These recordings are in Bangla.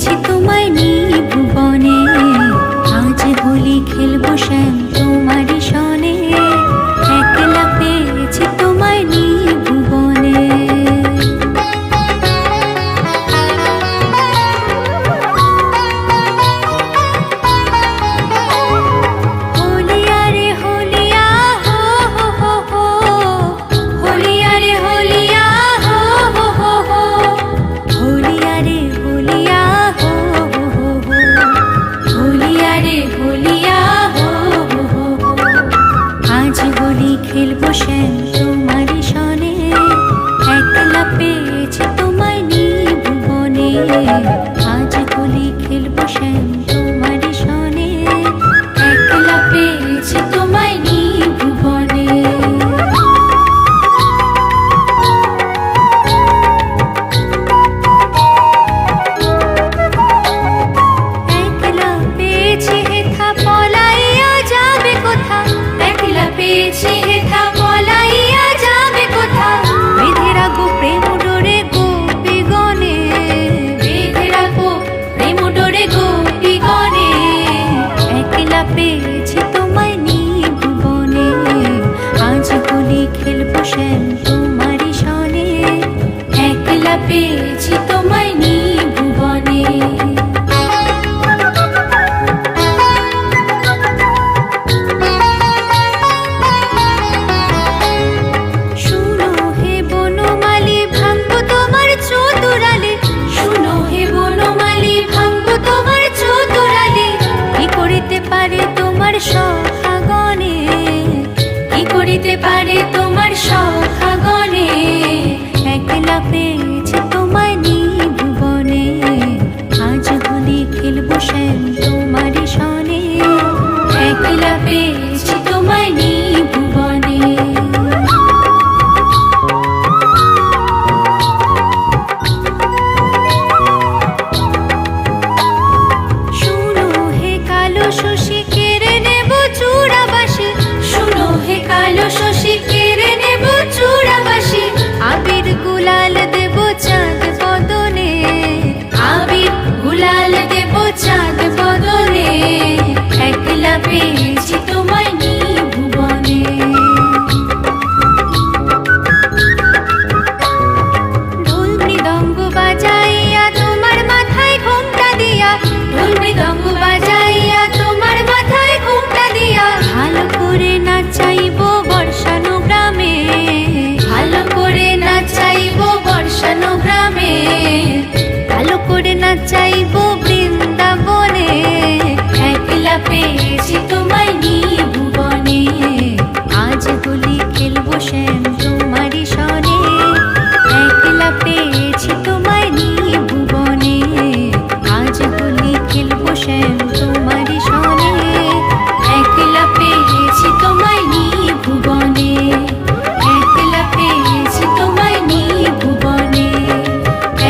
পেয়েছি তোমায় নিভুবনে, আজ হোলি খেলবো শ্যাম তোমারই সনে, একলা পেয়েছি তোমায় নিভুবনে। হোলিয়া রে হোলিয়া হো হো হো হো, হোলিয়া রে হোলিয়া হো হো হো হো, হোলিয়া রে হোলিয়া হো হো হো হো, হোলিয়া রে হোলিয়া হো হো হো হো। আজ হোলি খেলবো শ্যাম তোমারই সনে, একলা পেয়েছি তোমায় নিভুবনে, আজ হোলি খেলবো শ্যাম তোমারই সনে, একলা পেয়েছি তোমায় নিভুবনে। একলা পেয়েছি হেথা পলাইয়া যাবে কোথা, একলা পেয়েছি হেথা পলাইয়া যাবে কোথা, বেঁধে রাখো প্রেম ডোরে গোপীগণে, বেঁধে রাখো প্রেম ডোরে গোপীগণে, একলা পেয়েছি তোমায় নিভুবনে, আজ হোলি খেলবো শ্যাম তোমারই সনে, একলা পেয়েছি তোমায় নিভুবনে। শুনো হে বনমালী ভাঙবো তোমার চতুরালে, শুনো হে বনমালী ভাঙবো তোমার চতুরালে, কি করিতে পারে তোমার সখাগণে, কি করিতে পারে তোমার সখাগণে, একলা পেয়েছি তোমায় নিভুবনে, আজ হোলি খেলবো শ্যাম তোমারই সনে, একলা পেয়েছি তোমায় নিভুবনে। শুনো হে কালো শশী কেড়ে নেব চূড়াবাসী, শুনো হে কালো শশী কেড়ে নেব চূড়াবাসী, আবির গুলাল দেব চাঁদ বদনে, আবির গুলাল দেব চাঁদ বদনে, একলা পেয়েছি তোমায় নিভুবনে। ঢোল মৃদঙ্গ বাজাইয়া তোমার মাথায় ঘোমটা দিয়া, ঢোল মৃদঙ্গ বাজাইয়া তোমার মাথায় ঘোমটা দিয়া, ভালো করে নাচাইবো বর্ষানো গ্রামে, ভালো করে নাচাইবো বর্ষানো গ্রামে, ভালো করে নাচাইবো বৃন্দাবনে, একলা পেয়েছি তোমায় নিভুবনে, আজ হোলি খেলবো শ্যাম তোমারই সনে, একলা পেয়েছি তোমায় নিভুবনে, আজ হোলি খেলবো শ্যাম তোমারই সনে, একলা পেয়েছি তোমায় নিভুবনে, একলা পেয়েছি তোমায় নিভুবনে,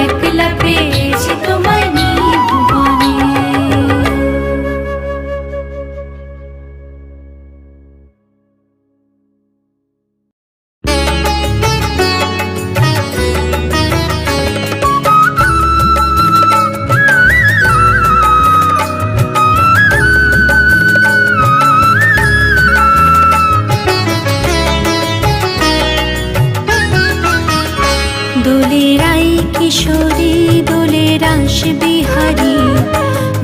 একলা পেয়েছি তোমায় নিভুবনে। দোলের আই কিশোরী দোলের রাস বিহারী,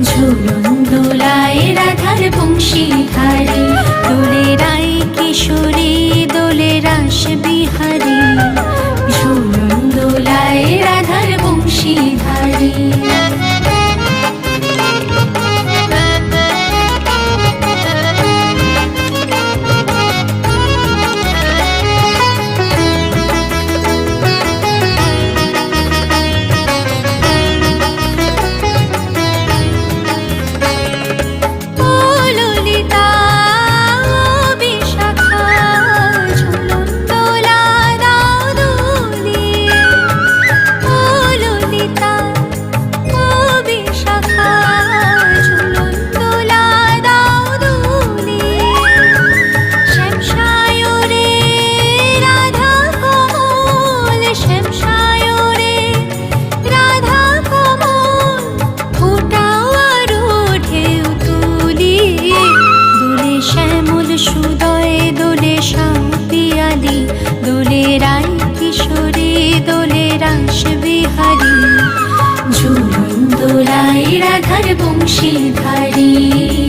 ঝুলন দোলায় রাধার বংশীধারী, দোলের আই কিশোরী দোলের রাস বিহারী, ঝুলন দোলায় রাধার বংশীধারী। ও ললিতা ও বিশাখা, ঝুলন দোলা রাধার বংশীধারী।